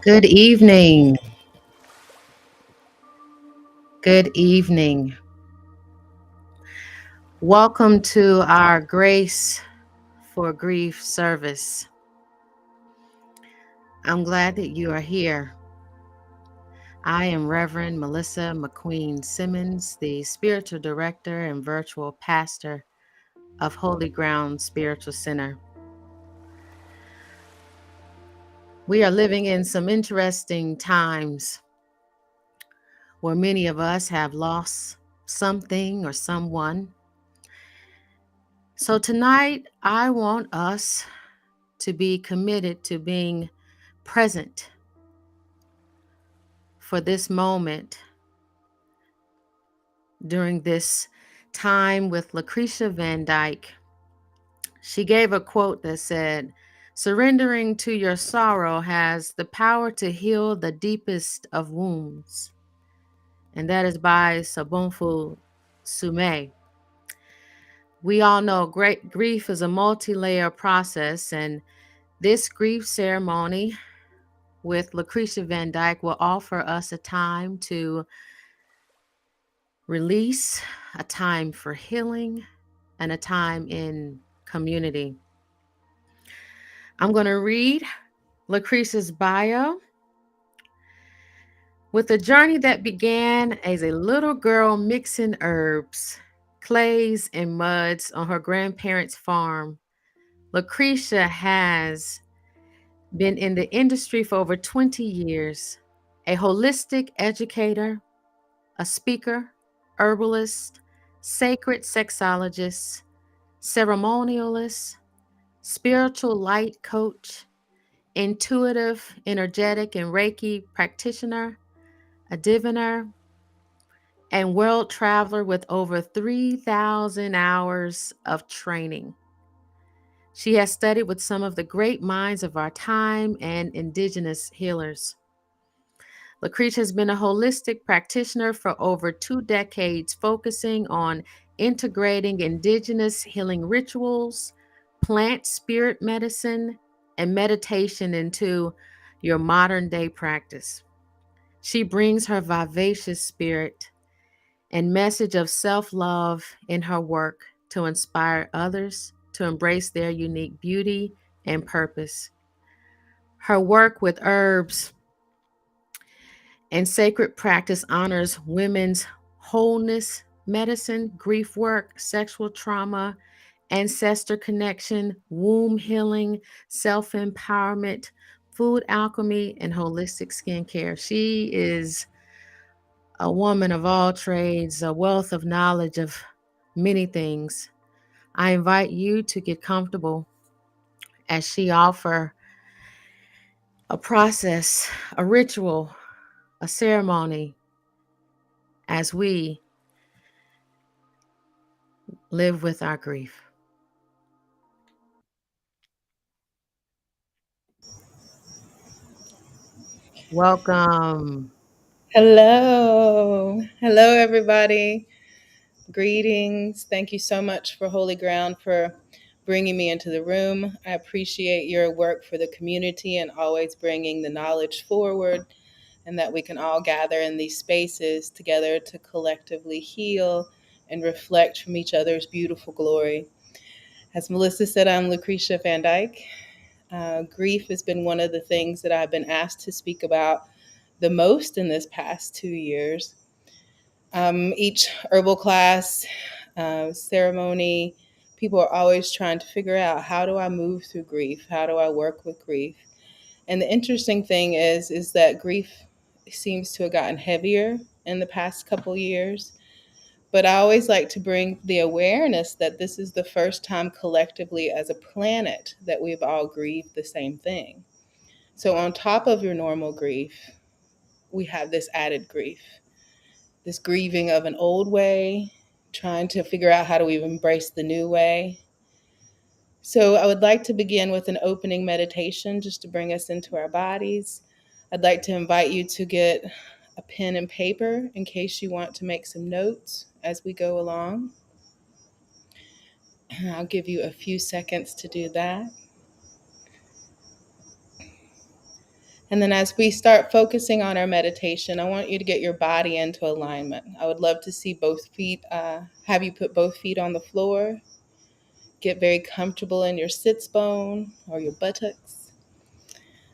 Good evening. Good evening. Welcome to our Grace for Grief service. I'm glad that you are here. I am Reverend Melissa McQueen Simmons, the spiritual director and virtual pastor of Holy Ground Spiritual Center. We are living in some interesting times where many of us have lost something or someone. So tonight, I want us to be committed to being present for this moment during this time with Lucretia Vandyke. She gave a quote that said, "Surrendering to your sorrow has the power to heal the deepest of wounds." And that is by Sobonfu Some. We all know great grief is a multi-layer process, and this grief ceremony with Lucretia Vandyke will offer us a time to release, a time for healing, and a time in community. I'm going to read Lucretia's bio. With a journey that began as a little girl mixing herbs, clays, and muds on her grandparents' farm, Lucretia has been in the industry for over 20 years, a holistic educator, a speaker, herbalist, sacred sexologist, ceremonialist, spiritual light coach, intuitive, energetic, and Reiki practitioner, a diviner, and world traveler with over 3,000 hours of training. She has studied with some of the great minds of our time and indigenous healers. Lucretia has been a holistic practitioner for over 2 decades, focusing on integrating indigenous healing rituals, plant spirit medicine, and meditation into your modern day practice. She brings her vivacious spirit and message of self love in her work to inspire others to embrace their unique beauty and purpose. Her work with herbs and sacred practice honors women's wholeness, medicine, grief work, sexual trauma, ancestor connection, womb healing, self empowerment, food alchemy, and holistic skincare. She is a woman of all trades, a wealth of knowledge of many things. I invite you to get comfortable as she offers a process, a ritual, a ceremony as we live with our grief. Welcome. Hello. Hello, everybody. Greetings. Thank you so much for Holy Ground for bringing me into the room. I appreciate your work for the community and always bringing the knowledge forward, and that we can all gather in these spaces together to collectively heal and reflect from each other's beautiful glory. As Melissa said, I'm Lucretia Vandyke. Grief has been one of the things that I've been asked to speak about the most in this past 2 years. Each herbal class, ceremony, people are always trying to figure out, how do I move through grief? How do I work with grief? And the interesting thing is that grief seems to have gotten heavier in the past couple years. But I always like to bring the awareness that this is the first time collectively as a planet that we've all grieved the same thing. So on top of your normal grief, we have this added grief, this grieving of an old way, trying to figure out, how do we embrace the new way. So I would like to begin with an opening meditation just to bring us into our bodies. I'd like to invite you to get a pen and paper in case you want to make some notes as we go along. I'll give you a few seconds to do that. And then as we start focusing on our meditation, I want you to get your body into alignment. I would love to see both feet, have you put both feet on the floor. Get very comfortable in your sits bone or your buttocks.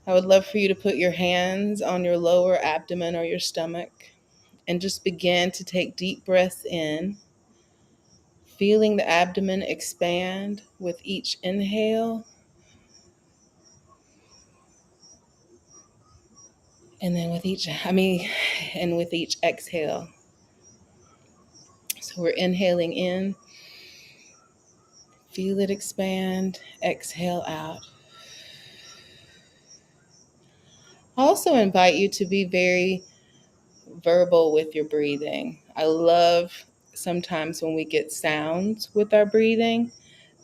I would love for you to put your hands on your lower abdomen or your stomach and just begin to take deep breaths in, feeling the abdomen expand with each inhale. And then with each exhale. So we're inhaling in, feel it expand, exhale out. I also invite you to be very verbal with your breathing. I love sometimes when we get sounds with our breathing.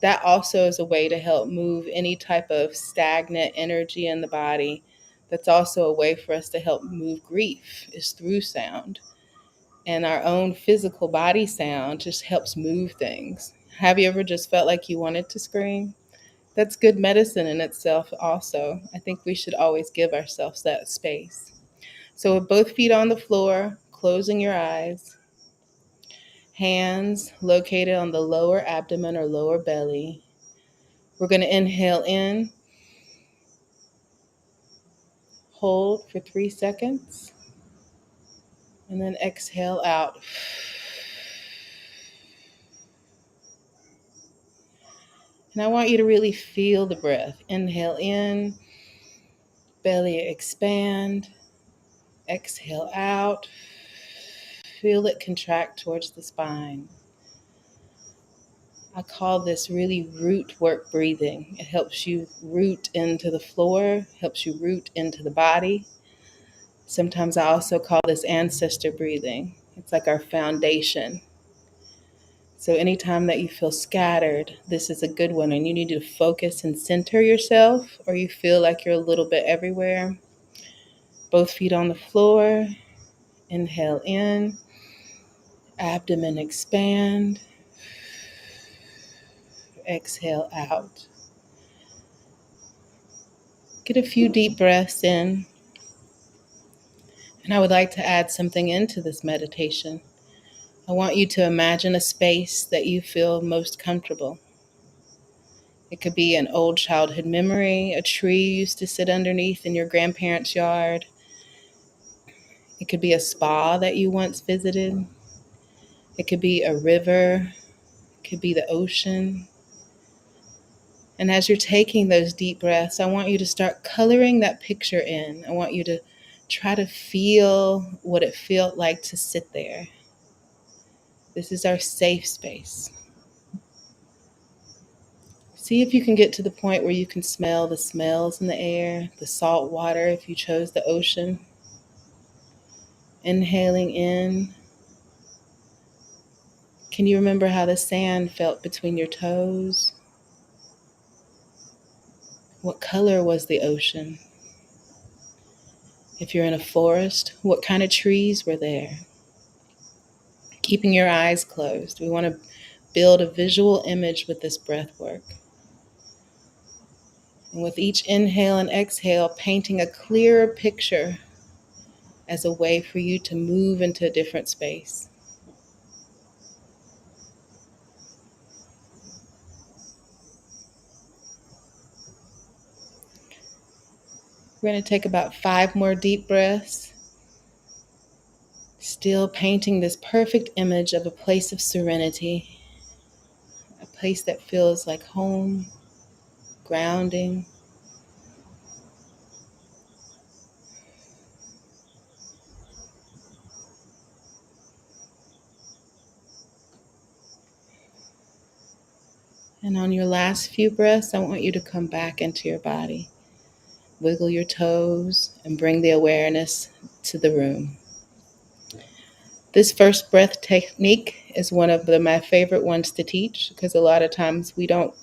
That also is a way to help move any type of stagnant energy in the body. That's also a way for us to help move grief, is through sound. And our own physical body sound just helps move things. Have you ever just felt like you wanted to scream? That's good medicine in itself also. I think we should always give ourselves that space. So with both feet on the floor, closing your eyes, hands located on the lower abdomen or lower belly. We're going to inhale in, hold for 3 seconds, and then exhale out. And I want you to really feel the breath. Inhale in, belly expand, exhale out. Feel it contract towards the spine. I call this really root work breathing. It helps you root into the floor, helps you root into the body. Sometimes I also call this ancestor breathing. It's like our foundation. So anytime that you feel scattered, this is a good one, and you need to focus and center yourself, or you feel like you're a little bit everywhere. Both feet on the floor. Inhale in, abdomen expand, exhale out. Get a few deep breaths in. And I would like to add something into this meditation. I want you to imagine a space that you feel most comfortable. It could be an old childhood memory, a tree you used to sit underneath in your grandparents' yard. It could be a spa that you once visited. It could be a river. It could be the ocean. And as you're taking those deep breaths, I want you to start coloring that picture in. I want you to try to feel what it felt like to sit there. This is our safe space. See if you can get to the point where you can smell the smells in the air, the salt water if you chose the ocean. Inhaling in. Can you remember how the sand felt between your toes? What color was the ocean? If you're in a forest, what kind of trees were there? Keeping your eyes closed. We want to build a visual image with this breath work. And with each inhale and exhale, painting a clearer picture as a way for you to move into a different space. We're going to take about 5 more deep breaths, still painting this perfect image of a place of serenity, a place that feels like home, grounding. And on your last few breaths, I want you to come back into your body. Wiggle your toes and bring the awareness to the room. This first breath technique is one of my favorite ones to teach, because a lot of times we don't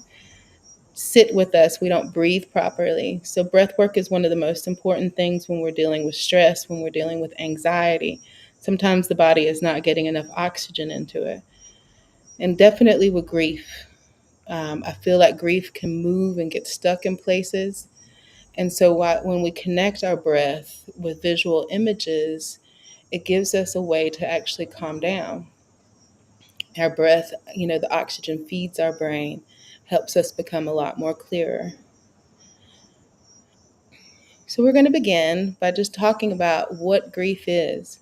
sit with us, we don't breathe properly. So breath work is one of the most important things when we're dealing with stress, when we're dealing with anxiety. Sometimes the body is not getting enough oxygen into it. And definitely with grief. I feel like grief can move and get stuck in places. And so when we connect our breath with visual images, it gives us a way to actually calm down. Our breath, the oxygen feeds our brain, helps us become a lot more clearer. So we're going to begin by just talking about what grief is,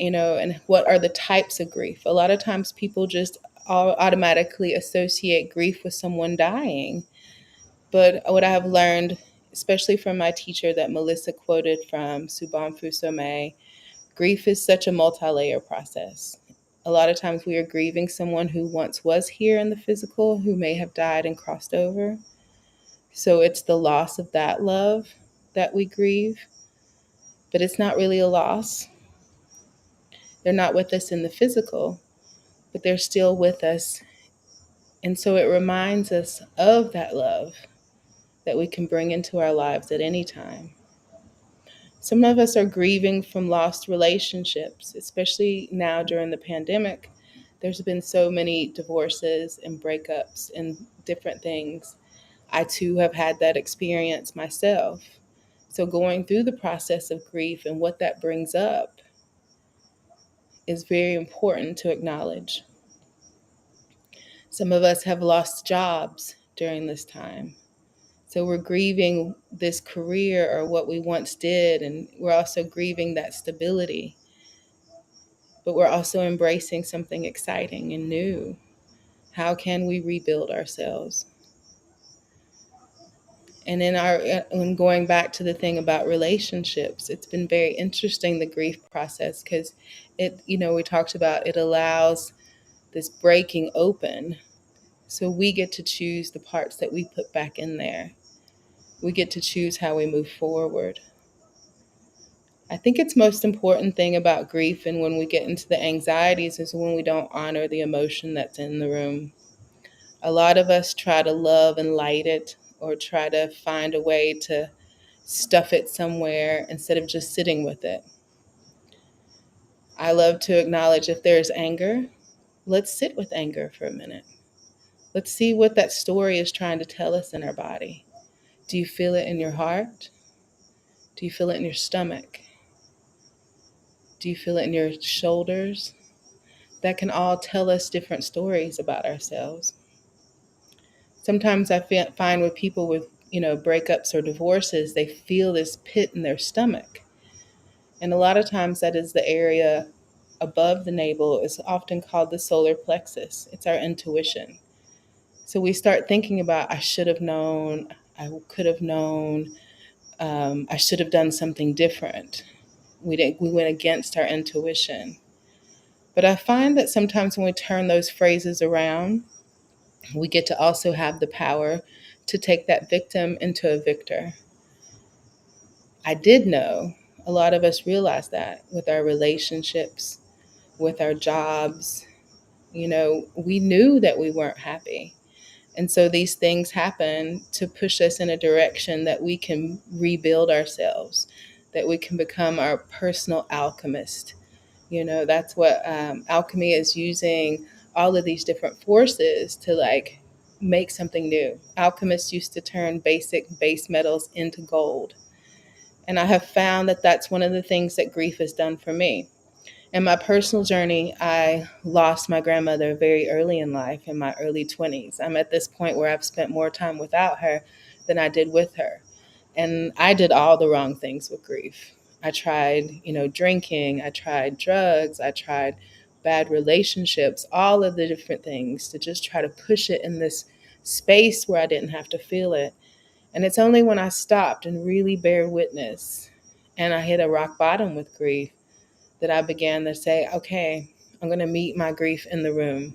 and what are the types of grief. A lot of times people just automatically associate grief with someone dying. But what I have learned, especially from my teacher that Melissa quoted from Sobonfu Some, grief is such a multi-layer process. A lot of times we are grieving someone who once was here in the physical, who may have died and crossed over. So it's the loss of that love that we grieve, but it's not really a loss. They're not with us in the physical, but they're still with us. And so it reminds us of that love that we can bring into our lives at any time. Some of us are grieving from lost relationships, especially now during the pandemic. There's been so many divorces and breakups and different things. I too have had that experience myself. So, going through the process of grief and what that brings up is very important to acknowledge. Some of us have lost jobs during this time. So we're grieving this career or what we once did, and we're also grieving that stability. But we're also embracing something exciting and new. How can we rebuild ourselves? And when going back to the thing about relationships, it's been very interesting, the grief process, because we talked about it allows this breaking open. So we get to choose the parts that we put back in there. We get to choose how we move forward. I think it's most important thing about grief and when we get into the anxieties is when we don't honor the emotion that's in the room. A lot of us try to love and light it or try to find a way to stuff it somewhere instead of just sitting with it. I love to acknowledge if there's anger, let's sit with anger for a minute. Let's see what that story is trying to tell us in our body. Do you feel it in your heart? Do you feel it in your stomach? Do you feel it in your shoulders? That can all tell us different stories about ourselves. Sometimes I find with people with, breakups or divorces, they feel this pit in their stomach. And a lot of times that is the area above the navel. Is often called the solar plexus. It's our intuition. So we start thinking about, I should have known, I could have known, I should have done something different. We went against our intuition. But I find that sometimes when we turn those phrases around, we get to also have the power to take that victim into a victor. I did know, a lot of us realize that with our relationships, with our jobs, we knew that we weren't happy. And so these things happen to push us in a direction that we can rebuild ourselves, that we can become our personal alchemist. That's what alchemy is, using all of these different forces to make something new. Alchemists used to turn basic base metals into gold. And I have found that that's one of the things that grief has done for me. In my personal journey, I lost my grandmother very early in life, in my early 20s. I'm at this point where I've spent more time without her than I did with her. And I did all the wrong things with grief. I tried, drinking, I tried drugs, I tried bad relationships, all of the different things to just try to push it in this space where I didn't have to feel it. And it's only when I stopped and really bear witness and I hit a rock bottom with grief that I began to say, okay, I'm going to meet my grief in the room.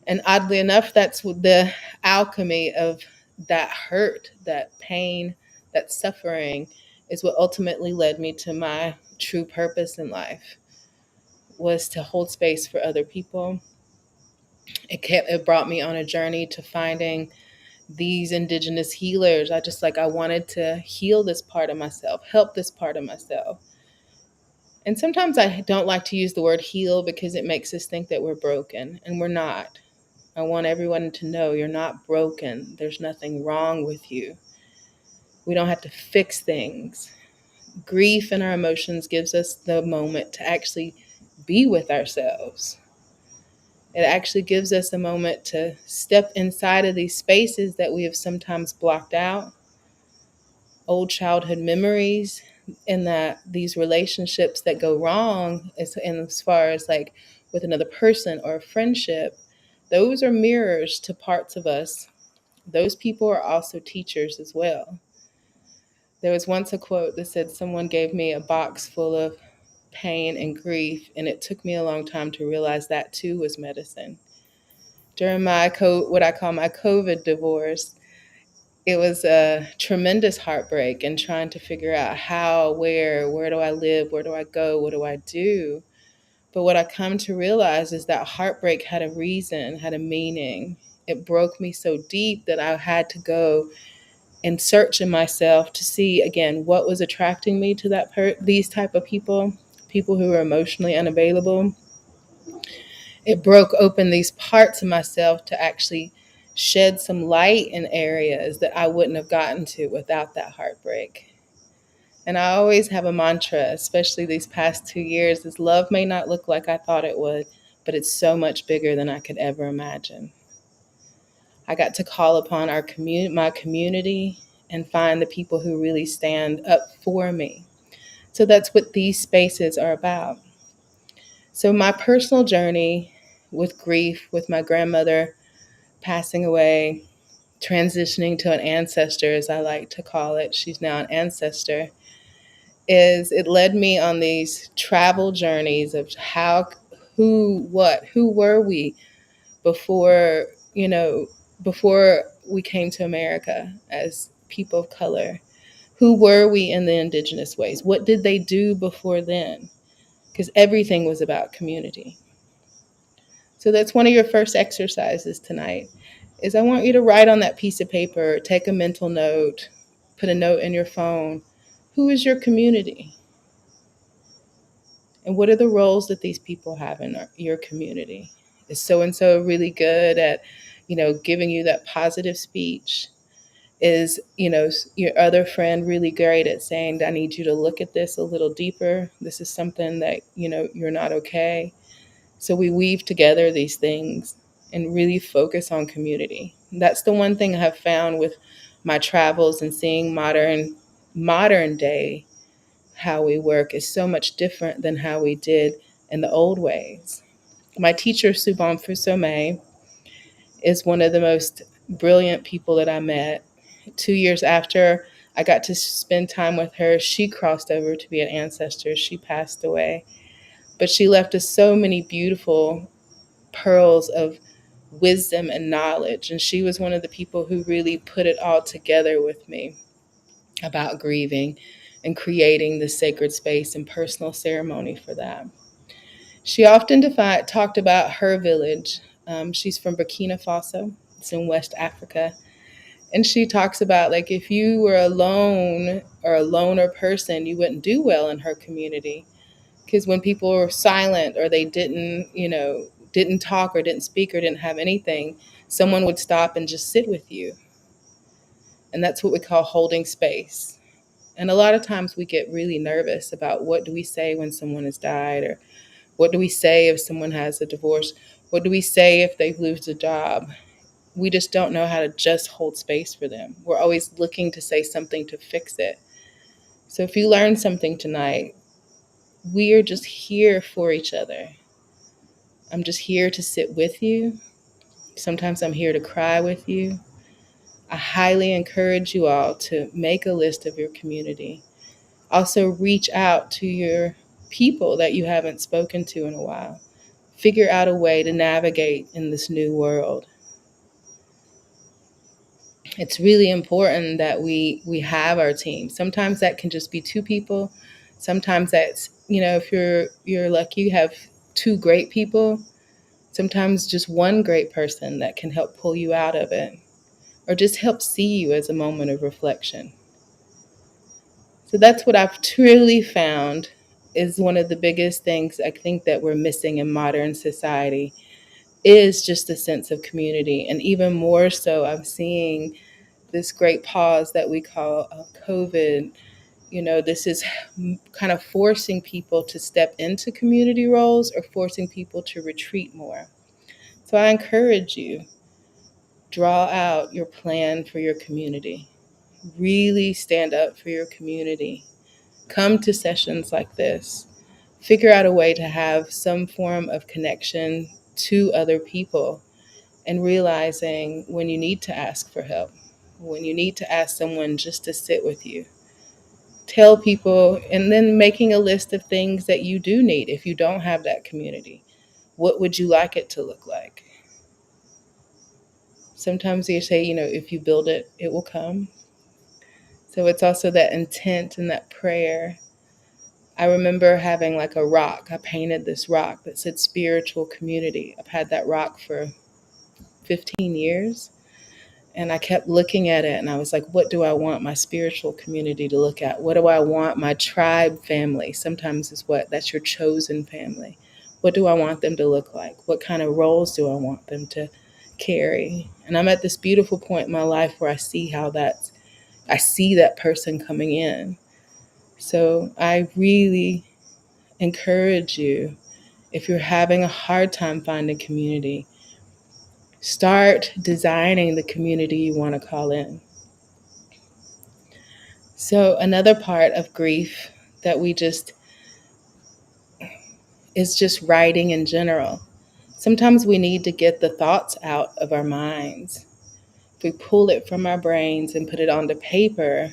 And oddly enough, that's what the alchemy of that hurt, that pain, that suffering is what ultimately led me to my true purpose in life, was to hold space for other people. It brought me on a journey to finding these indigenous healers. I wanted to heal this part of myself, help this part of myself. And sometimes I don't like to use the word heal because it makes us think that we're broken, and we're not. I want everyone to know you're not broken. There's nothing wrong with you. We don't have to fix things. Grief and our emotions gives us the moment to actually be with ourselves. It actually gives us a moment to step inside of these spaces that we have sometimes blocked out, old childhood memories, and that these relationships that go wrong as far as like with another person or a friendship, those are mirrors to parts of us. Those people are also teachers as well. There was once a quote that said, someone gave me a box full of pain and grief, and it took me a long time to realize that too was medicine. During my what I call my COVID divorce, it was a tremendous heartbreak and trying to figure out how, where do I live, where do I go, what do I do? But what I come to realize is that heartbreak had a reason, had a meaning. It broke me so deep that I had to go and search in myself to see again what was attracting me to these type of people who were emotionally unavailable. It broke open these parts of myself to actually shed some light in areas that I wouldn't have gotten to without that heartbreak. And I always have a mantra, especially these past 2 years, is love may not look like I thought it would, but it's so much bigger than I could ever imagine. I got to call upon my community and find the people who really stand up for me. So that's what these spaces are about. So my personal journey with grief, with my grandmother passing away, transitioning to an ancestor, as I like to call it, she's now an ancestor, is it led me on these travel journeys of who were we before, before we came to America as people of color? Who were we in the indigenous ways? What did they do before then? Because everything was about community. So that's one of your first exercises tonight is I want you to write on that piece of paper, take a mental note, put a note in your phone. Who is your community? And what are the roles that these people have in your community? Is so-and-so really good at, giving you that positive speech? Is, your other friend really great at saying, I need you to look at this a little deeper. This is something that, you're not okay. So we weave together these things and really focus on community. That's the one thing I have found with my travels and seeing modern day how we work is so much different than how we did in the old ways. My teacher, Sobonfu Some, is one of the most brilliant people that I met. 2 years after I got to spend time with her, she crossed over to be an ancestor. She passed away. But she left us so many beautiful pearls of wisdom and knowledge. And she was one of the people who really put it all together with me about grieving and creating the sacred space and personal ceremony for that. She often talked about her village. She's from Burkina Faso. It's in West Africa. And she talks about like if you were alone or a loner person, you wouldn't do well in her community. Because when people were silent or they didn't talk or didn't speak or didn't have anything, someone would stop and just sit with you. And that's what we call holding space. And a lot of times we get really nervous about what do we say when someone has died, or what do we say if someone has a divorce? What do we say if they've lost a job? We just don't know how to just hold space for them. We're always looking to say something to fix it. So if you learn something tonight, we are just here for each other. I'm just here to sit with you. Sometimes I'm here to cry with you. I highly encourage you all to make a list of your community. Also, reach out to your people that you haven't spoken to in a while. Figure out a way to navigate in this new world. It's really important that we have our team. Sometimes that can just be two people. Sometimes that's, if you're lucky, you have two great people. Sometimes just one great person that can help pull you out of it or just help see you as a moment of reflection. So that's what I've truly found is one of the biggest things I think that we're missing in modern society is just a sense of community. And even more so, I'm seeing this great pause that we call COVID, this is kind of forcing people to step into community roles or forcing people to retreat more. So I encourage you, draw out your plan for your community. Really stand up for your community. Come to sessions like this. Figure out a way to have some form of connection to other people, and realizing when you need to ask for help, when you need to ask someone just to sit with you. Tell people, and then making a list of things that you do need if you don't have that community. What would you like it to look like? Sometimes they say, if you build it, it will come. So it's also that intent and that prayer. I remember having like a rock. I painted this rock that said spiritual community. I've had that rock for 15 years. And I kept looking at it and I was like, what do I want my spiritual community to look at? What do I want my tribe family? Sometimes that's your chosen family. What do I want them to look like? What kind of roles do I want them to carry? And I'm at this beautiful point in my life where I see that person coming in. So I really encourage you, if you're having a hard time finding community, start designing the community you want to call in. So another part of grief that is just writing in general. Sometimes we need to get the thoughts out of our minds. If we pull it from our brains and put it onto paper,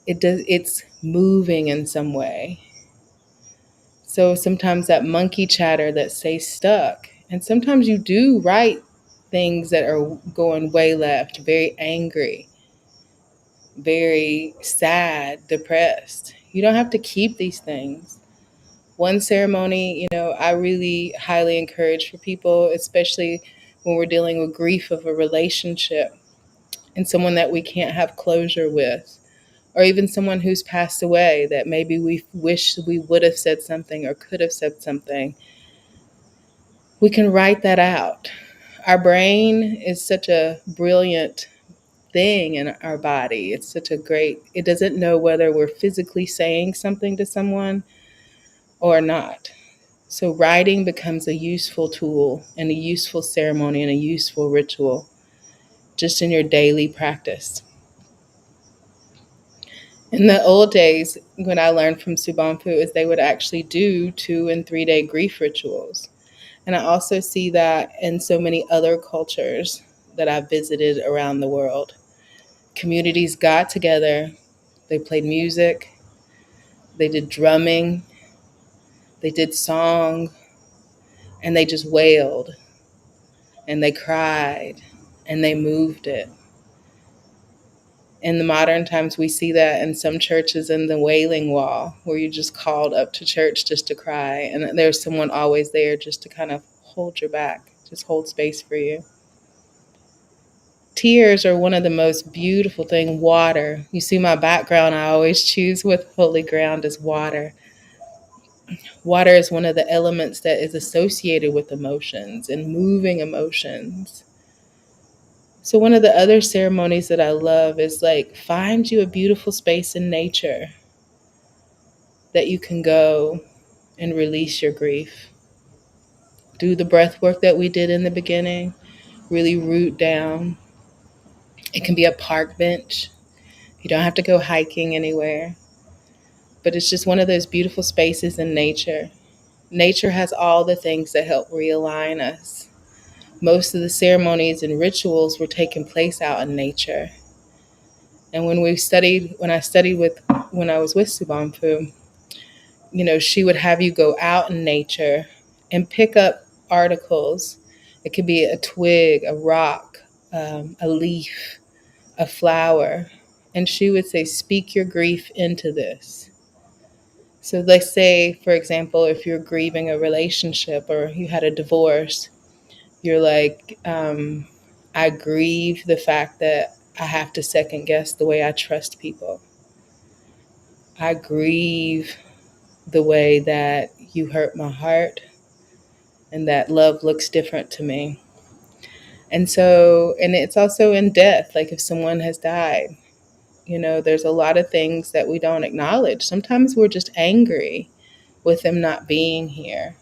it's moving in some way. So sometimes that monkey chatter that stays stuck. And sometimes you do write things that are going way left, very angry, very sad, depressed. You don't have to keep these things. One ceremony, I really highly encourage for people, especially when we're dealing with grief of a relationship and someone that we can't have closure with, or even someone who's passed away that maybe we wish we would have said something or could have said something. We can write that out. Our brain is such a brilliant thing in our body. It doesn't know whether we're physically saying something to someone or not. So writing becomes a useful tool and a useful ceremony and a useful ritual just in your daily practice. In the old days, what I learned from Sobonfu is they would actually do 2 and 3 day grief rituals. And I also see that in so many other cultures that I've visited around the world. Communities got together, they played music, they did drumming, they did song, and they just wailed and they cried and they moved it. In the modern times, we see that in some churches in the Wailing Wall, where you're just called up to church just to cry. And there's someone always there just to kind of hold your back, just hold space for you. Tears are one of the most beautiful things. Water. You see my background, I always choose with holy ground as water. Water is one of the elements that is associated with emotions and moving emotions. So one of the other ceremonies that I love is like, find you a beautiful space in nature that you can go and release your grief. Do the breath work that we did in the beginning. Really root down. It can be a park bench. You don't have to go hiking anywhere. But it's just one of those beautiful spaces in nature. Nature has all the things that help realign us. Most of the ceremonies and rituals were taking place out in nature. And when I was with Sobonfu, she would have you go out in nature and pick up articles. It could be a twig, a rock, a leaf, a flower. And she would say, speak your grief into this. So let's say, for example, if you're grieving a relationship or you had a divorce, you're like, I grieve the fact that I have to second guess the way I trust people. I grieve the way that you hurt my heart and that love looks different to me. And it's also in death, like if someone has died, there's a lot of things that we don't acknowledge. Sometimes we're just angry with them not being here.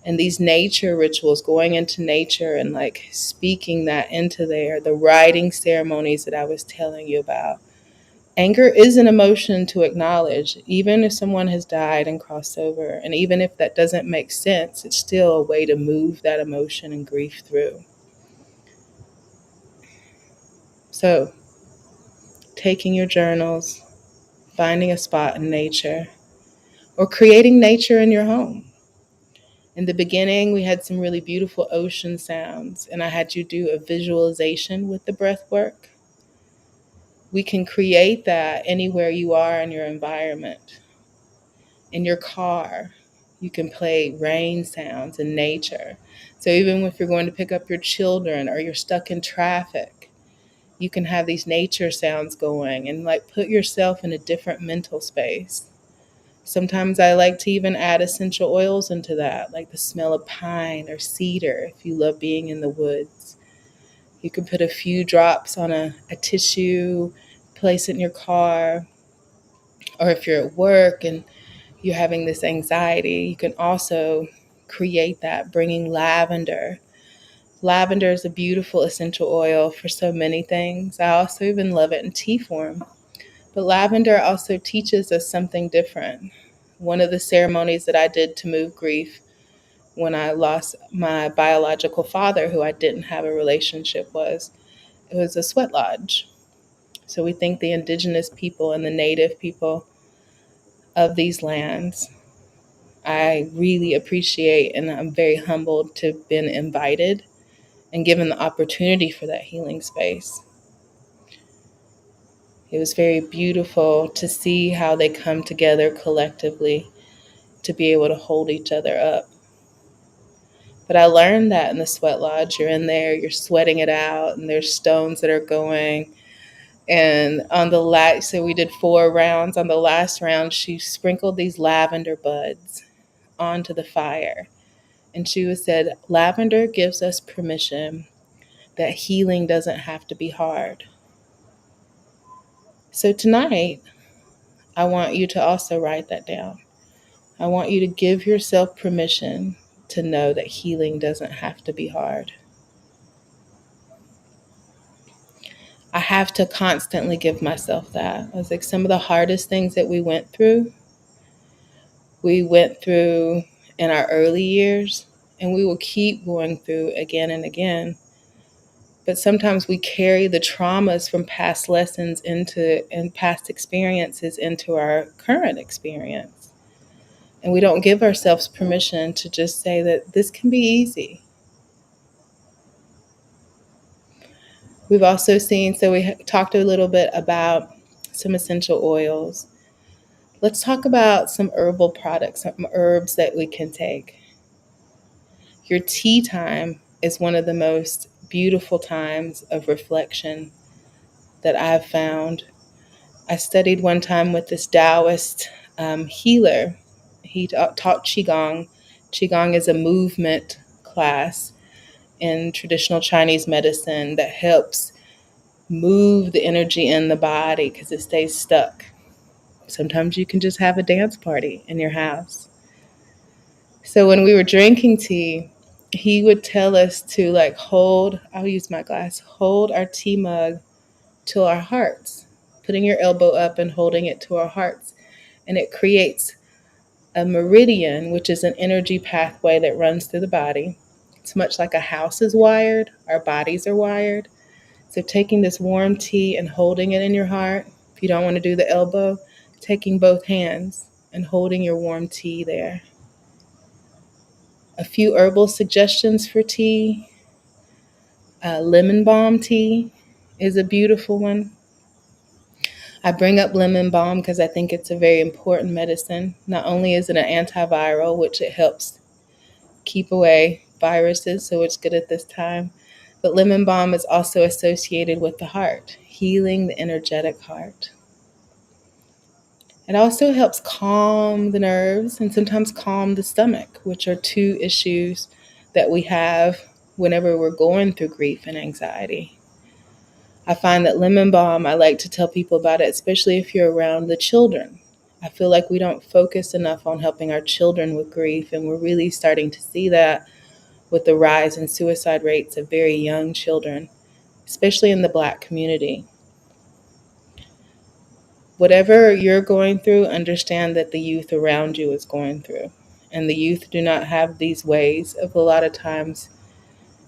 And these nature rituals, going into nature and like speaking that into there, the writing ceremonies that I was telling you about. Anger is an emotion to acknowledge, even if someone has died and crossed over. And even if that doesn't make sense, it's still a way to move that emotion and grief through. So, taking your journals, finding a spot in nature, or creating nature in your home. In the beginning, we had some really beautiful ocean sounds, and I had you do a visualization with the breath work. We can create that anywhere you are in your environment. In your car, you can play rain sounds and nature. So even if you're going to pick up your children or you're stuck in traffic, you can have these nature sounds going and like put yourself in a different mental space. Sometimes I like to even add essential oils into that, like the smell of pine or cedar if you love being in the woods. You can put a few drops on a tissue, place it in your car, or if you're at work and you're having this anxiety, you can also create that, bringing lavender. Lavender is a beautiful essential oil for so many things. I also even love it in tea form. But lavender also teaches us something different. One of the ceremonies that I did to move grief when I lost my biological father, who I didn't have a relationship with, it was a sweat lodge. So we thank the indigenous people and the native people of these lands. I really appreciate, and I'm very humbled to have been invited and given the opportunity for that healing space. It was very beautiful to see how they come together collectively to be able to hold each other up. But I learned that in the sweat lodge, you're in there, you're sweating it out, and there's stones that are going. And on the last, so we did 4 rounds. On the last round, she sprinkled these lavender buds onto the fire. And she said, lavender gives us permission that healing doesn't have to be hard. So tonight, I want you to also write that down. I want you to give yourself permission to know that healing doesn't have to be hard. I have to constantly give myself that. I was like, some of the hardest things that we went through in our early years, and we will keep going through again and again. But sometimes we carry the traumas from past lessons and past experiences into our current experience. And we don't give ourselves permission to just say that this can be easy. We've also seen, so we talked a little bit about some essential oils. Let's talk about some herbal products, some herbs that we can take. Your tea time is one of the most beautiful times of reflection that I've found. I studied one time with this Taoist healer. He taught Qigong. Qigong is a movement class in traditional Chinese medicine that helps move the energy in the body because it stays stuck. Sometimes you can just have a dance party in your house. So when we were drinking tea, he would tell us to like I'll use my glass, hold our tea mug to our hearts, putting your elbow up and holding it to our hearts. And it creates a meridian, which is an energy pathway that runs through the body. It's much like a house is wired, our bodies are wired. So taking this warm tea and holding it in your heart, if you don't want to do the elbow, taking both hands and holding your warm tea there. A few herbal suggestions for tea. Lemon balm tea is a beautiful one. I bring up lemon balm because I think it's a very important medicine. Not only is it an antiviral, which it helps keep away viruses, so it's good at this time, but lemon balm is also associated with the heart, healing the energetic heart. It also helps calm the nerves and sometimes calm the stomach, which are 2 issues that we have whenever we're going through grief and anxiety. I find that lemon balm, I like to tell people about it, especially if you're around the children. I feel like we don't focus enough on helping our children with grief, and we're really starting to see that with the rise in suicide rates of very young children, especially in the Black community. Whatever you're going through, understand that the youth around you is going through. And the youth do not have these ways of a lot of times,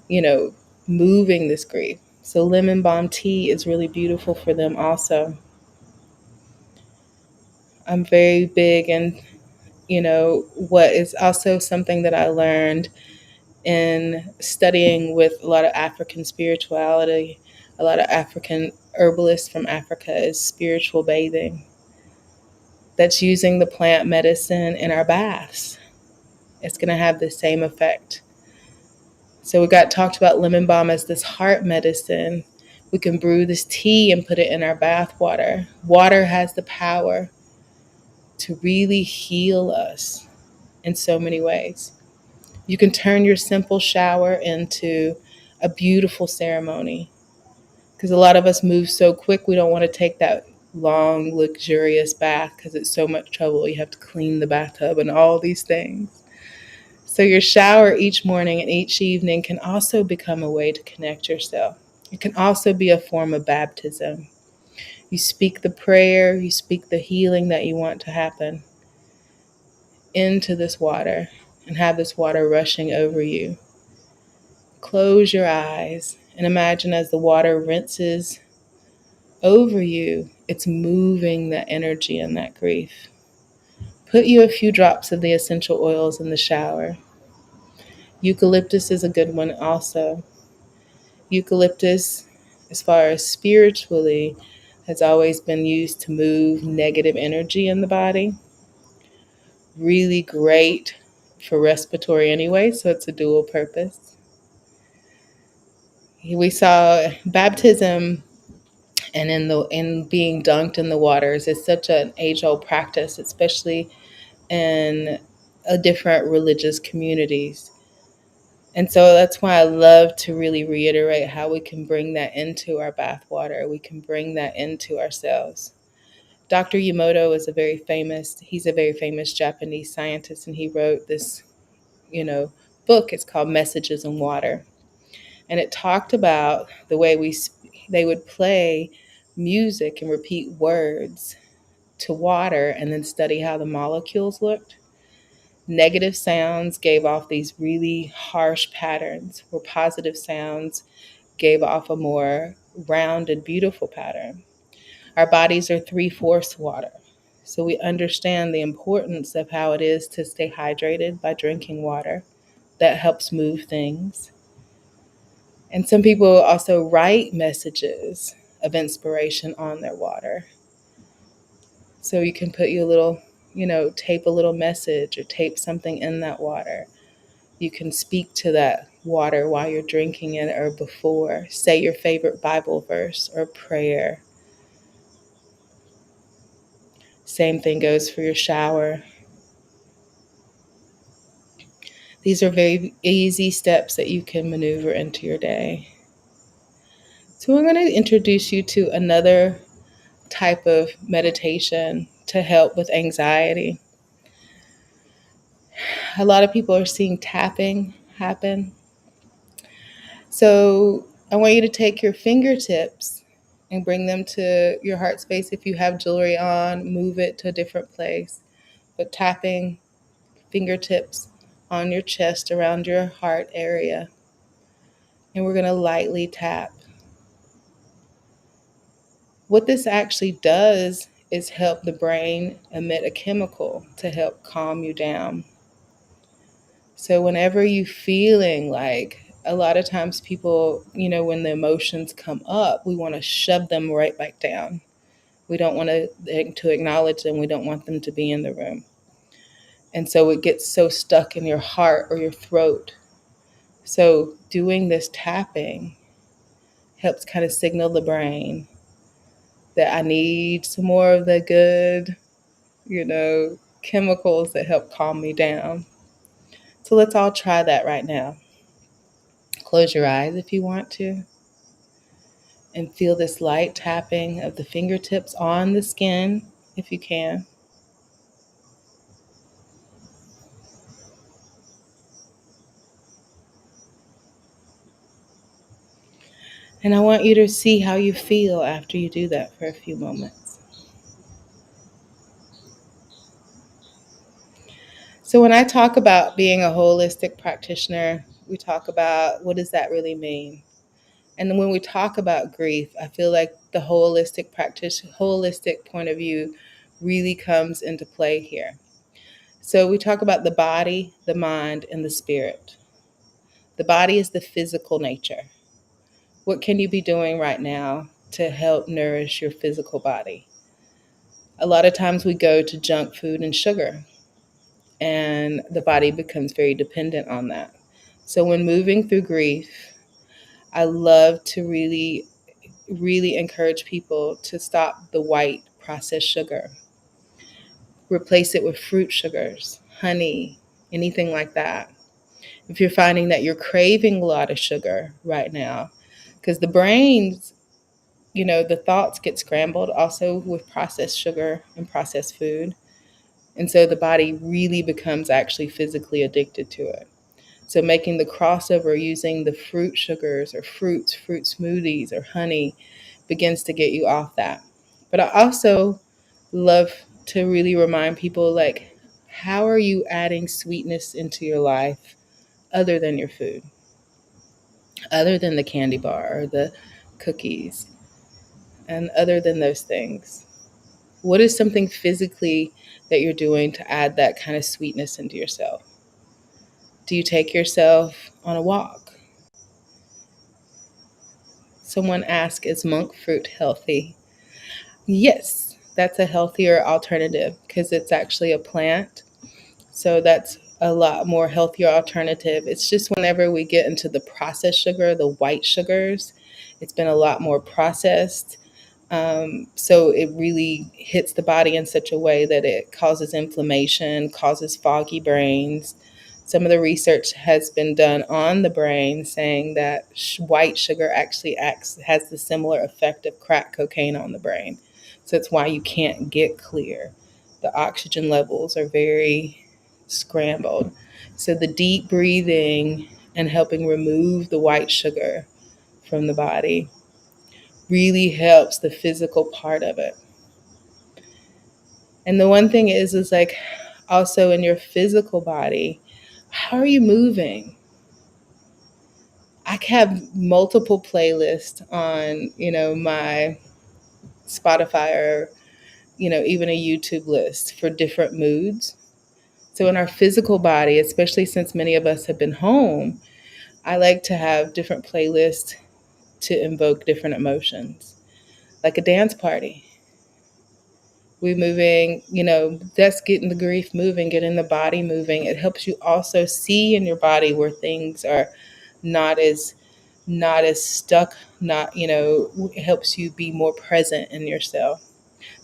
you know, moving this grief. So lemon balm tea is really beautiful for them also. I'm very big in, what is also something that I learned in studying with a lot of African spirituality, a lot of African herbalists from Africa, is spiritual bathing. That's using the plant medicine in our baths. It's going to have the same effect. So we got talked about lemon balm as this heart medicine. We can brew this tea and put it in our bath water. Water has the power to really heal us in so many ways. You can turn your simple shower into a beautiful ceremony, because a lot of us move so quick, we don't want to take that long, luxurious bath because it's so much trouble. You have to clean the bathtub and all these things. So your shower each morning and each evening can also become a way to connect yourself. It can also be a form of baptism. You speak the prayer, you speak the healing that you want to happen into this water and have this water rushing over you. Close your eyes and imagine as the water rinses over you, it's moving that energy and that grief. Put you a few drops of the essential oils in the shower. Eucalyptus is a good one also. Eucalyptus, as far as spiritually, has always been used to move negative energy in the body. Really great for respiratory anyway, so it's a dual purpose. We saw baptism and in being dunked in the waters is such an age-old practice, especially in different religious communities. And so that's why I love to really reiterate how we can bring that into our bath water. We can bring that into ourselves. Dr. Emoto he's a very famous Japanese scientist, and he wrote this, book. It's called Messages in Water. And it talked about the way they would play music and repeat words to water and then study how the molecules looked. Negative sounds gave off these really harsh patterns, where positive sounds gave off a more rounded, beautiful pattern. Our bodies are three-fourths water. So we understand the importance of how it is to stay hydrated by drinking water. That helps move things. And some people also write messages of inspiration on their water. So you can put tape a little message or tape something in that water. You can speak to that water while you're drinking it or before. Say your favorite Bible verse or prayer. Same thing goes for your shower. These are very easy steps that you can maneuver into your day. So I'm going to introduce you to another type of meditation to help with anxiety. A lot of people are seeing tapping happen. So I want you to take your fingertips and bring them to your heart space. If you have jewelry on, move it to a different place. But tapping fingertips on your chest around your heart area. And we're going to lightly tap. What this actually does is help the brain emit a chemical to help calm you down. So whenever you're feeling like, a lot of times people, when the emotions come up, we want to shove them right back down. We don't want to acknowledge them. We don't want them to be in the room. And so it gets so stuck in your heart or your throat. So doing this tapping helps kind of signal the brain that I need some more of the good, chemicals that help calm me down. So let's all try that right now. Close your eyes if you want to, and feel this light tapping of the fingertips on the skin if you can. And I want you to see how you feel after you do that for a few moments. So, when I talk about being a holistic practitioner, we talk about what does that really mean? And then when we talk about grief, I feel like the holistic point of view really comes into play here. So, we talk about the body, the mind, and the spirit. The body is the physical nature. What can you be doing right now to help nourish your physical body? A lot of times we go to junk food and sugar, and the body becomes very dependent on that. So when moving through grief, I love to really encourage people to stop the white processed sugar, replace it with fruit sugars, honey, anything like that. If you're finding that you're craving a lot of sugar right now, because the brain's, the thoughts get scrambled also with processed sugar and processed food. And so the body really becomes actually physically addicted to it. So making the crossover using the fruit sugars or fruit smoothies or honey begins to get you off that. But I also love to really remind people, like, how are you adding sweetness into your life other than your food, other than the candy bar or the cookies, and other than those things? What is something physically that you're doing to add that kind of sweetness into yourself? Do you take yourself on a walk? Someone asked, is monk fruit healthy? Yes, that's a healthier alternative because it's actually a plant. So that's a lot more healthier alternative. It's just whenever we get into the processed sugar, the white sugars, it's been a lot more processed. So it really hits the body in such a way that it causes inflammation, causes foggy brains. Some of the research has been done on the brain saying that white sugar actually has the similar effect of crack cocaine on the brain. So it's why you can't get clear. The oxygen levels are very scrambled. So the deep breathing and helping remove the white sugar from the body really helps the physical part of it. And the one thing is like also in your physical body, how are you moving? I have multiple playlists on, my Spotify or, even a YouTube list for different moods. So in our physical body, especially since many of us have been home, I like to have different playlists to invoke different emotions, like a dance party. We moving, that's getting the grief moving, getting the body moving. It helps you also see in your body where things are not as not as stuck, not, it helps you be more present in yourself.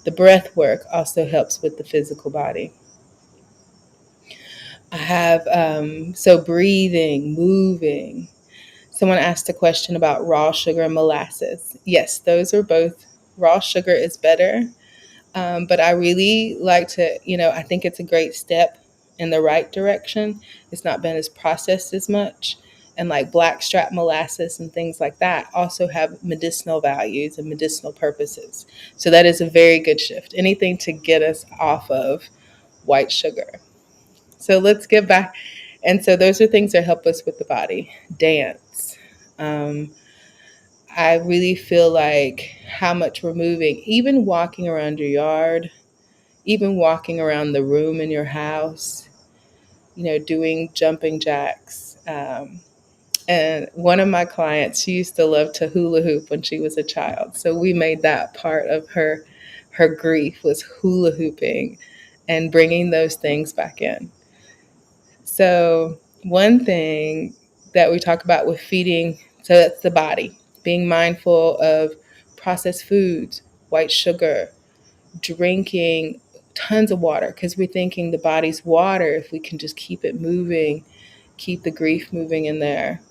The breath work also helps with the physical body. I have so breathing, moving. Someone asked a question about raw sugar and molasses. Yes, those are both. Raw sugar is better. But I really like to, I think it's a great step in the right direction. It's not been as processed as much. And like blackstrap molasses and things like that also have medicinal values and medicinal purposes. So that is a very good shift. Anything to get us off of white sugar. So let's get back. And so those are things that help us with the body. Dance. Um, I really feel like how much we're moving, even walking around your yard, even walking around the room in your house, doing jumping jacks. And one of my clients, she used to love to hula hoop when she was a child. So we made that part of her grief was hula hooping and bringing those things back in. So one thing that we talk about with feeding, so that's the body, being mindful of processed foods, white sugar, drinking tons of water because we're thinking the body's water, if we can just keep it moving, keep the grief moving in there.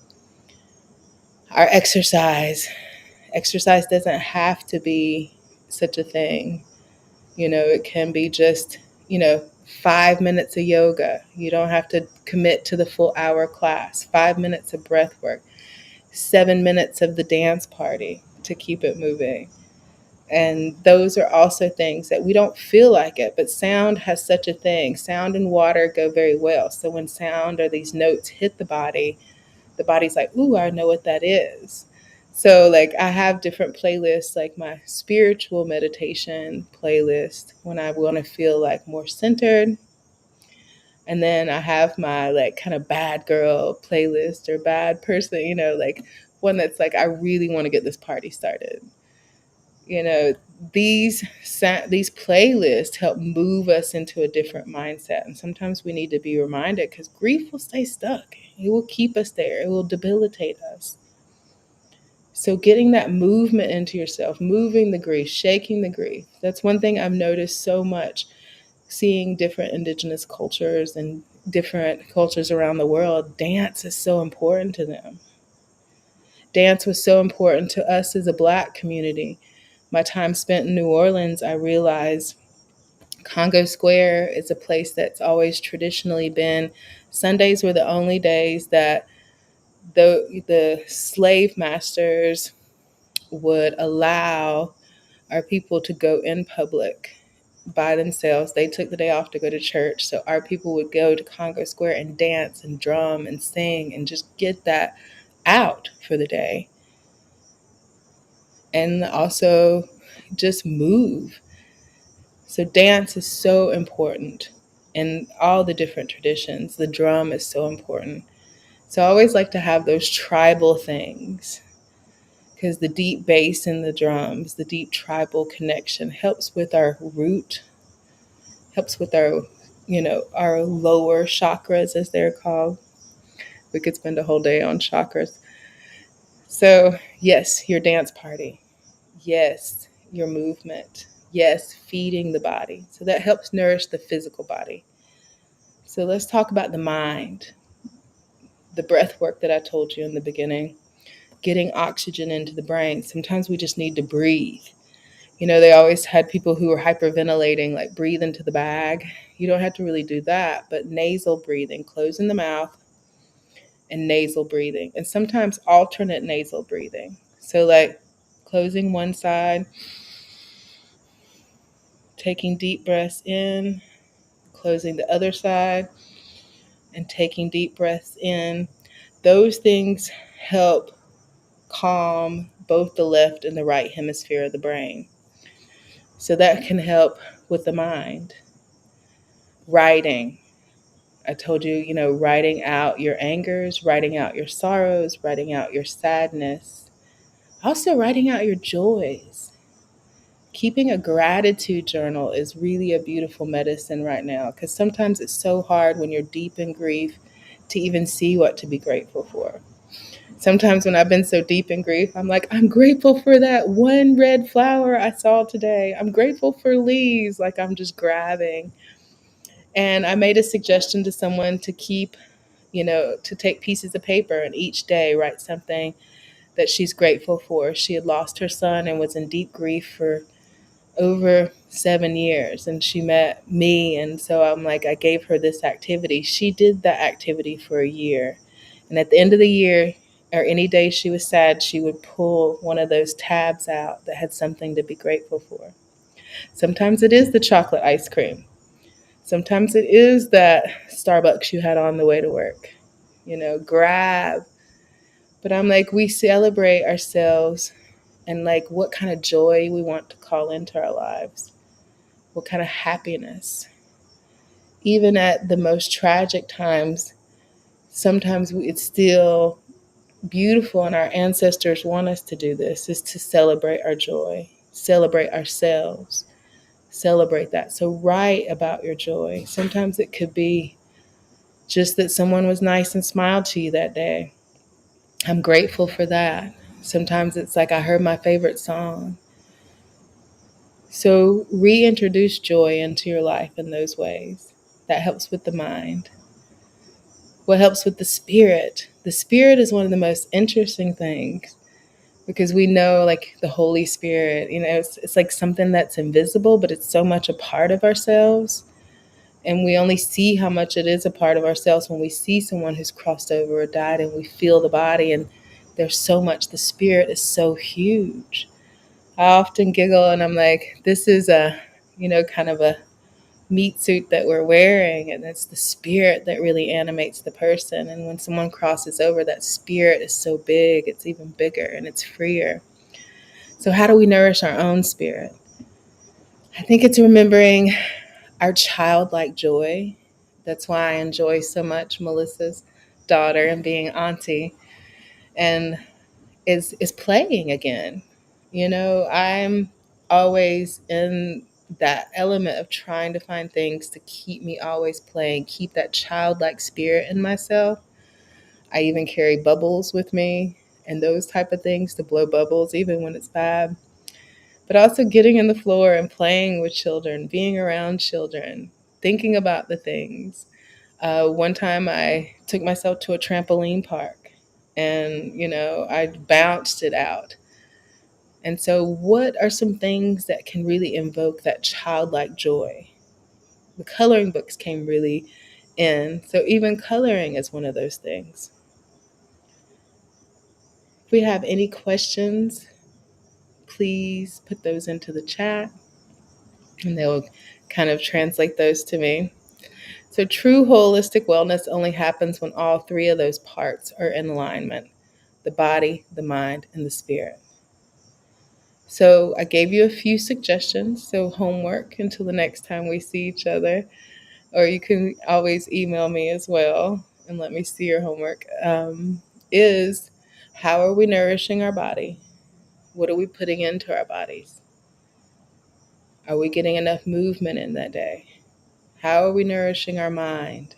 Our exercise. Exercise doesn't have to be such a thing. It can be just, 5 minutes of yoga. You don't have to commit to the full hour class. 5 minutes of breath work, 7 minutes of the dance party to keep it moving. And those are also things that we don't feel like it, but sound has such a thing. Sound and water go very well. So when sound or these notes hit the body's like, ooh, I know what that is. So, like, I have different playlists, like my spiritual meditation playlist when I want to feel like more centered. And then I have my like kind of bad girl playlist or bad person, like one that's like, I really want to get this party started. You know, these playlists help move us into a different mindset. And sometimes we need to be reminded because grief will stay stuck. It will keep us there. It will debilitate us. So getting that movement into yourself, moving the grief, shaking the grief. That's one thing I've noticed so much seeing different indigenous cultures and different cultures around the world. Dance is so important to them. Dance was so important to us as a Black community. My time spent in New Orleans, I realized Congo Square is a place that's always traditionally been, Sundays were the only days that the slave masters would allow our people to go in public by themselves. They took the day off to go to church. So our people would go to Congo Square and dance and drum and sing and just get that out for the day. And also just move. So dance is so important in all the different traditions. The drum is so important. So I always like to have those tribal things because the deep bass in the drums, the deep tribal connection helps with our root, helps with our lower chakras as they're called. We could spend a whole day on chakras. So, yes, your dance party. Yes, your movement. Yes, feeding the body. So that helps nourish the physical body. So let's talk about the mind, the breath work that I told you in the beginning, getting oxygen into the brain. Sometimes we just need to breathe. They always had people who were hyperventilating, like breathe into the bag. You don't have to really do that, but nasal breathing, closing the mouth and nasal breathing, and sometimes alternate nasal breathing. So, like closing one side, taking deep breaths in, closing the other side, and taking deep breaths in. Those things help calm both the left and the right hemisphere of the brain. So that can help with the mind. Writing. I told you, writing out your angers, writing out your sorrows, writing out your sadness. Also, writing out your joys. Keeping a gratitude journal is really a beautiful medicine right now because sometimes it's so hard when you're deep in grief to even see what to be grateful for. Sometimes when I've been so deep in grief, I'm like, I'm grateful for that one red flower I saw today. I'm grateful for leaves, like I'm just grabbing. And I made a suggestion to someone to keep, to take pieces of paper and each day write something that she's grateful for. She had lost her son and was in deep grief for over 7 years, and she met me. And so I'm like, I gave her this activity. She did that activity for a year. And at the end of the year, or any day she was sad, she would pull one of those tabs out that had something to be grateful for. Sometimes it is the chocolate ice cream. Sometimes it is that Starbucks you had on the way to work. Grab. But I'm like, we celebrate ourselves and like what kind of joy we want to call into our lives, what kind of happiness. Even at the most tragic times, sometimes it's still beautiful, and our ancestors want us to do this, is to celebrate our joy, celebrate ourselves, celebrate that. So write about your joy. Sometimes it could be just that someone was nice and smiled to you that day. I'm grateful for that. Sometimes it's like I heard my favorite song. So reintroduce joy into your life in those ways. That helps with the mind. What helps with the spirit? The spirit is one of the most interesting things because we know, like, the Holy Spirit, it's like something that's invisible, but it's so much a part of ourselves. And we only see how much it is a part of ourselves when we see someone who's crossed over or died and we feel the body. And there's so much, the spirit is so huge. I often giggle and I'm like, this is kind of a meat suit that we're wearing, and it's the spirit that really animates the person. And when someone crosses over, that spirit is so big, it's even bigger and it's freer. So how do we nourish our own spirit? I think it's remembering our childlike joy. That's why I enjoy so much Melissa's daughter and being auntie, and is playing again. I'm always in that element of trying to find things to keep me always playing, keep that childlike spirit in myself. I even carry bubbles with me and those type of things to blow bubbles even when it's bad. But also getting in the floor and playing with children, being around children, thinking about the things. One time I took myself to a trampoline park and, I bounced it out. And so, what are some things that can really invoke that childlike joy? The coloring books came really in. So, even coloring is one of those things. If we have any questions, please put those into the chat and they'll kind of translate those to me. So, true holistic wellness only happens when all three of those parts are in alignment: the body, the mind, and the spirit. So, I gave you a few suggestions. So, homework until the next time we see each other, or you can always email me as well and let me see your homework. Is how are we nourishing our body? What are we putting into our bodies? Are we getting enough movement in that day? How are we nourishing our mind?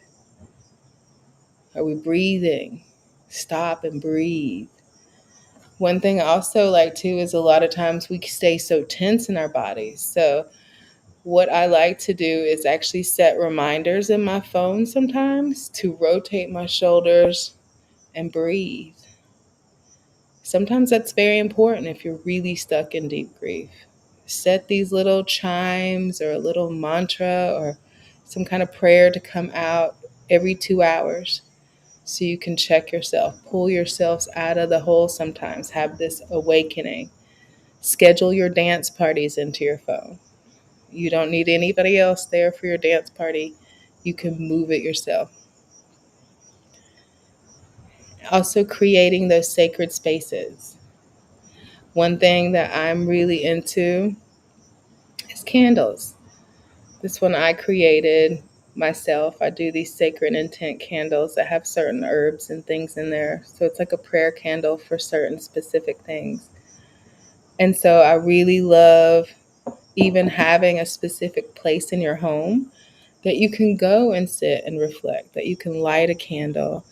Are we breathing? Stop and breathe. One thing I also like too is a lot of times we stay so tense in our bodies. So what I like to do is actually set reminders in my phone sometimes to rotate my shoulders and breathe. Sometimes that's very important if you're really stuck in deep grief. Set these little chimes or a little mantra or some kind of prayer to come out every 2 hours so you can check yourself, pull yourselves out of the hole sometimes, have this awakening. Schedule your dance parties into your phone. You don't need anybody else there for your dance party. You can move it yourself. Also, creating those sacred spaces. One thing that I'm really into is candles. This one I created myself. I do these sacred intent candles that have certain herbs and things in there. So it's like a prayer candle for certain specific things. And so I really love even having a specific place in your home that you can go and sit and reflect, that you can light a candle,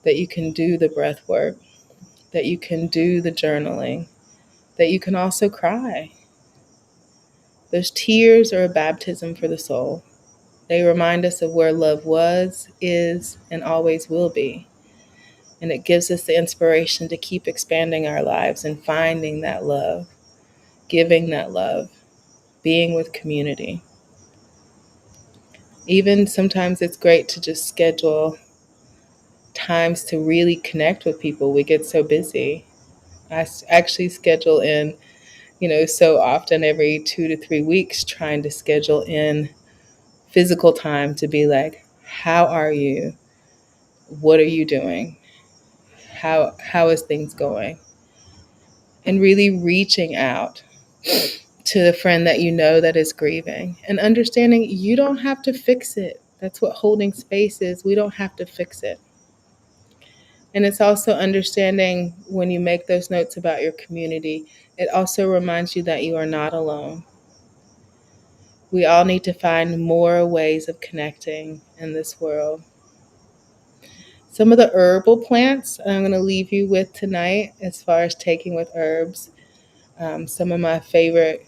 that you can do the breath work, that you can do the journaling, that you can also cry. Those tears are a baptism for the soul. They remind us of where love was, is, and always will be. And it gives us the inspiration to keep expanding our lives and finding that love, giving that love, being with community. Even sometimes it's great to just schedule times to really connect with people. We get so busy. I actually schedule in, so often every 2 to 3 weeks, trying to schedule in physical time to be like, how are you? What are you doing? How is things going? And really reaching out to the friend that you know that is grieving and understanding you don't have to fix it. That's what holding space is. We don't have to fix it. And it's also understanding when you make those notes about your community, it also reminds you that you are not alone. We all need to find more ways of connecting in this world. Some of the herbal plants I'm going to leave you with tonight as far as taking with herbs. Some of my favorite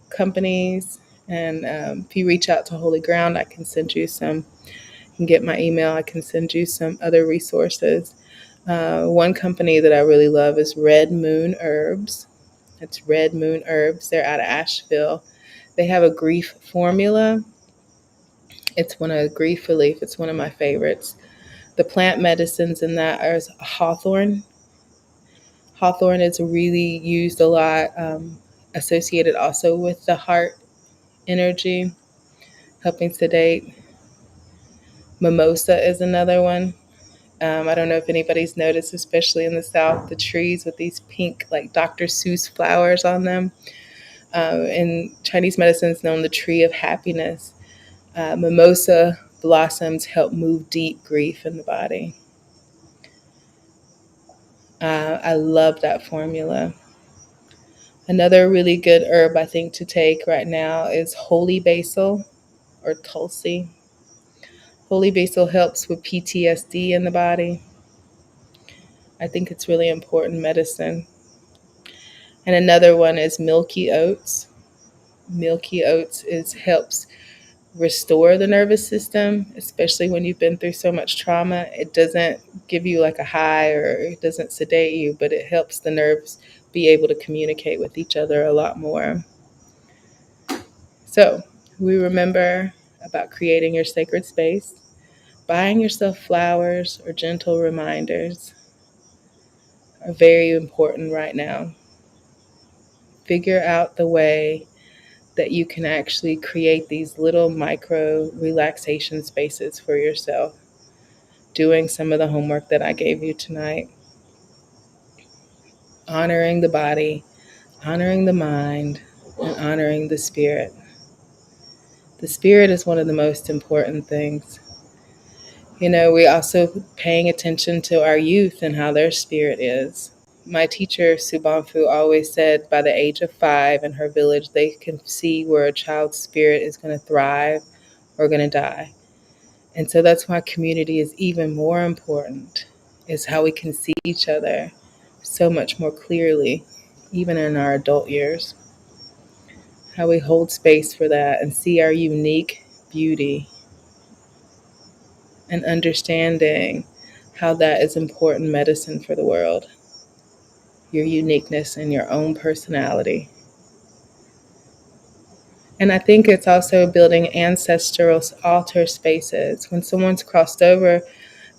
companies. And if you reach out to Holy Ground, I can send you some. You can get my email. I can send you some other resources. One company that I really love is Red Moon Herbs. It's Red Moon Herbs. They're out of Asheville. They have a grief formula. It's one of grief relief. It's one of my favorites. The plant medicines in that are hawthorn. Hawthorn is really used a lot, associated also with the heart energy, helping sedate. Mimosa is another one. I don't know if anybody's noticed, especially in the South, the trees with these pink, like Dr. Seuss flowers on them. In Chinese medicine, it's known the tree of happiness. Mimosa blossoms help move deep grief in the body. I love that formula. Another really good herb I think to take right now is holy basil or tulsi. Holy basil helps with PTSD in the body. I think it's really important medicine. And another one is milky oats. Milky oats helps restore the nervous system, especially when you've been through so much trauma. It doesn't give you like a high or it doesn't sedate you, but it helps the nerves be able to communicate with each other a lot more. So we remember about creating your sacred space, buying yourself flowers or gentle reminders are very important right now. Figure out the way that you can actually create these little micro relaxation spaces for yourself, doing some of the homework that I gave you tonight, honoring the body, honoring the mind, and honoring the spirit. The spirit is one of the most important things. You know, we also paying attention to our youth and how their spirit is. My teacher, Sobonfu, always said by the age of 5 in her village, they can see where a child's spirit is going to thrive or going to die. And so that's why community is even more important, is how we can see each other so much more clearly, even in our adult years. How we hold space for that and see our unique beauty and understanding how that is important medicine for the world. Your uniqueness and your own personality. And I think it's also building ancestral altar spaces. When someone's crossed over,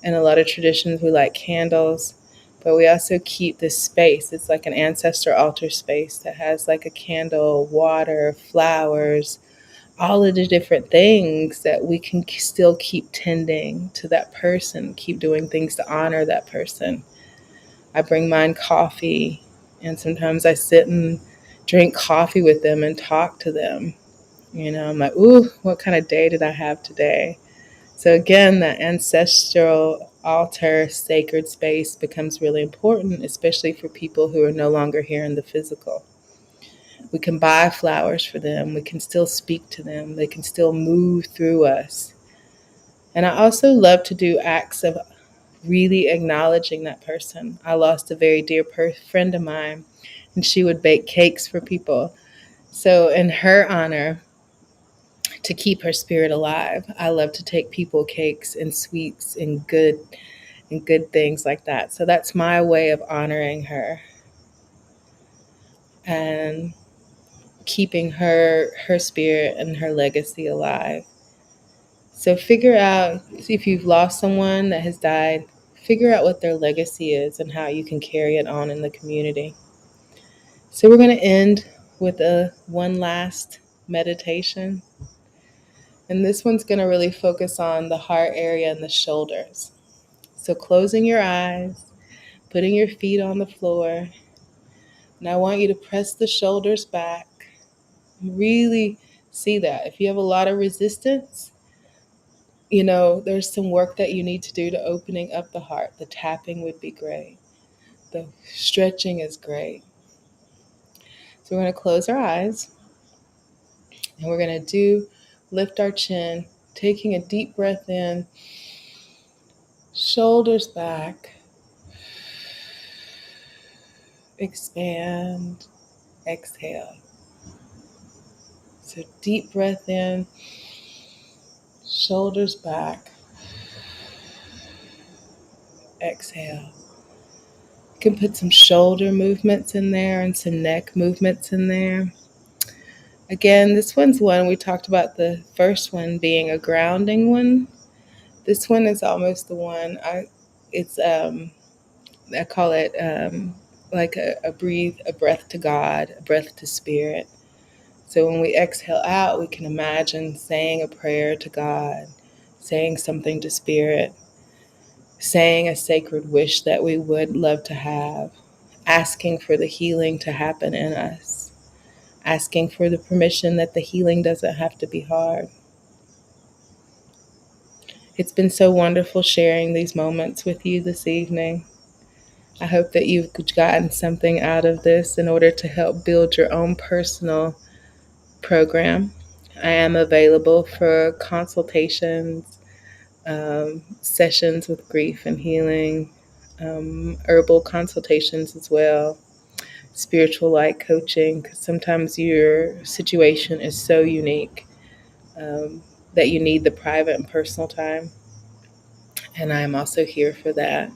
in a lot of traditions, we light candles, but we also keep this space. It's like an ancestor altar space that has like a candle, water, flowers, all of the different things that we can still keep tending to that person, keep doing things to honor that person. I bring mine coffee, and sometimes I sit and drink coffee with them and talk to them. You know, I'm like, ooh, what kind of day did I have today? So again, that ancestral altar, sacred space becomes really important, especially for people who are no longer here in the physical. We can buy flowers for them. We can still speak to them. They can still move through us. And I also love to do acts of really acknowledging that person. I lost a very dear friend of mine, and she would bake cakes for people. So in her honor, to keep her spirit alive, I love to take people cakes and sweets and good things like that. So that's my way of honoring her and keeping her spirit and her legacy alive. So figure out if you've lost someone that has died, figure out what their legacy is and how you can carry it on in the community. So we're going to end with a one last meditation. And this one's going to really focus on the heart area and the shoulders. So closing your eyes, putting your feet on the floor. And I want you to press the shoulders back. Really see that. If you have a lot of resistance, you know, there's some work that you need to do to opening up the heart. The tapping would be great. The stretching is great. So we're going to close our eyes and we're going to lift our chin, taking a deep breath in, shoulders back, expand, exhale. So deep breath in, shoulders back, exhale. You can put some shoulder movements in there and some neck movements in there. Again, this one's one we talked about, the first one being a grounding one. This one is almost the one I call it like a breath to God, a breath to spirit. So when we exhale out, we can imagine saying a prayer to God, saying something to spirit, saying a sacred wish that we would love to have, asking for the healing to happen in us, asking for the permission that the healing doesn't have to be hard. It's been so wonderful sharing these moments with you this evening. I hope that you've gotten something out of this in order to help build your own personal program. I am available for consultations, sessions with grief and healing, herbal consultations as well, spiritual light coaching, because sometimes your situation is so unique that you need the private and personal time. And I am also here for that.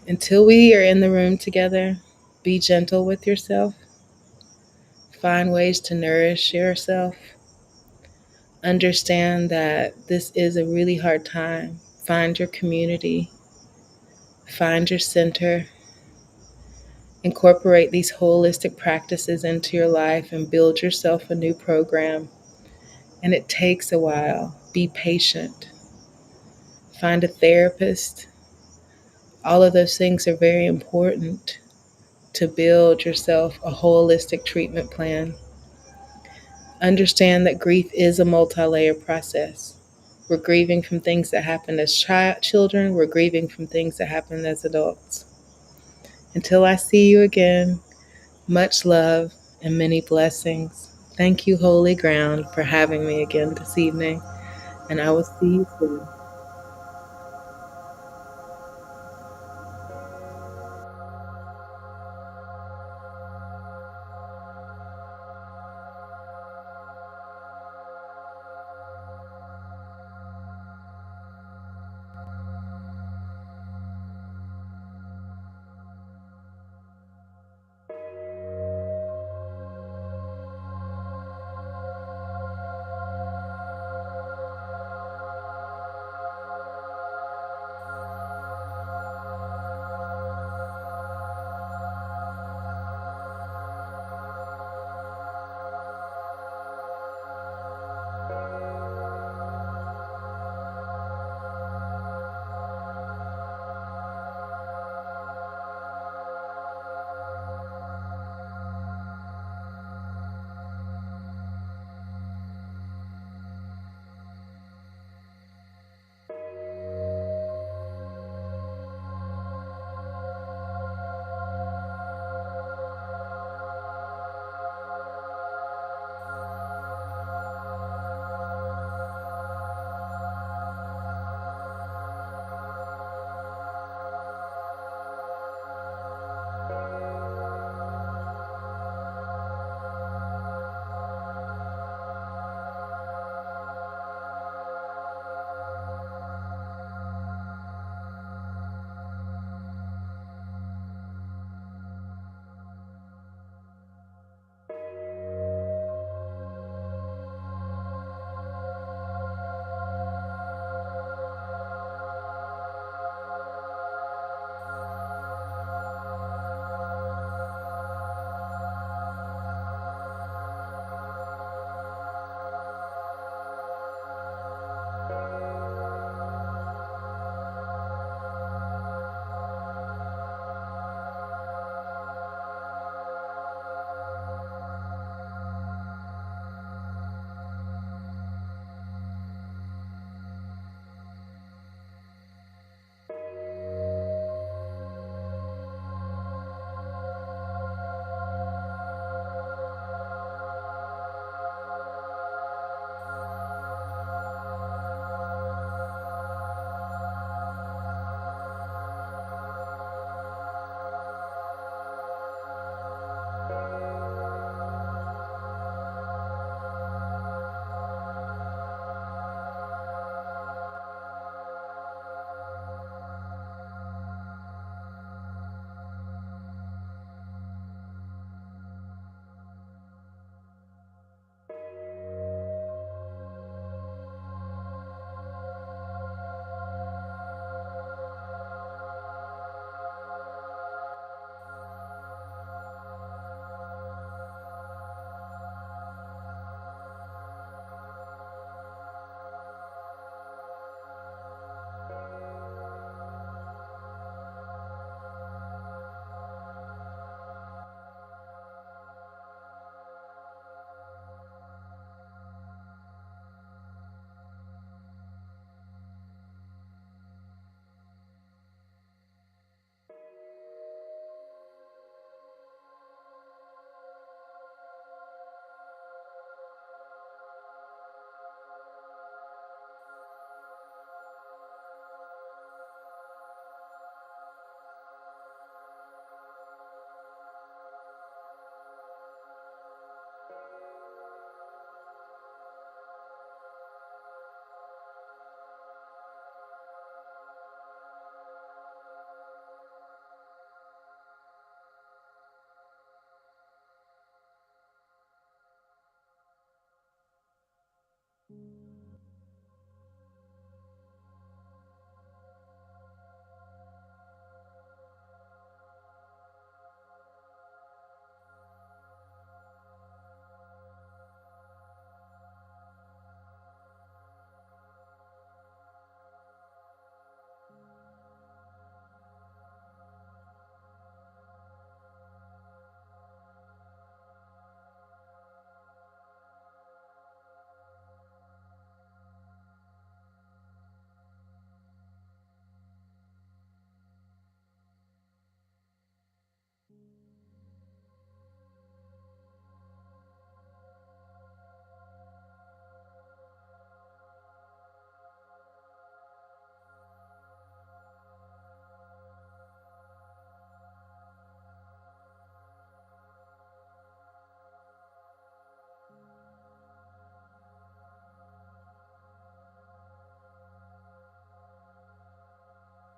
Until we are in the room together, be gentle with yourself. Find ways to nourish yourself. Understand that this is a really hard time. Find your community. Find your center. Incorporate these holistic practices into your life and build yourself a new program. And it takes a while. Be patient. Find a therapist. All of those things are very important to build yourself a holistic treatment plan. Understand that grief is a multi-layer process. We're grieving from things that happened as children. We're grieving from things that happened as adults. Until I see you again, much love and many blessings. Thank you, Holy Ground, for having me again this evening, and I will see you soon.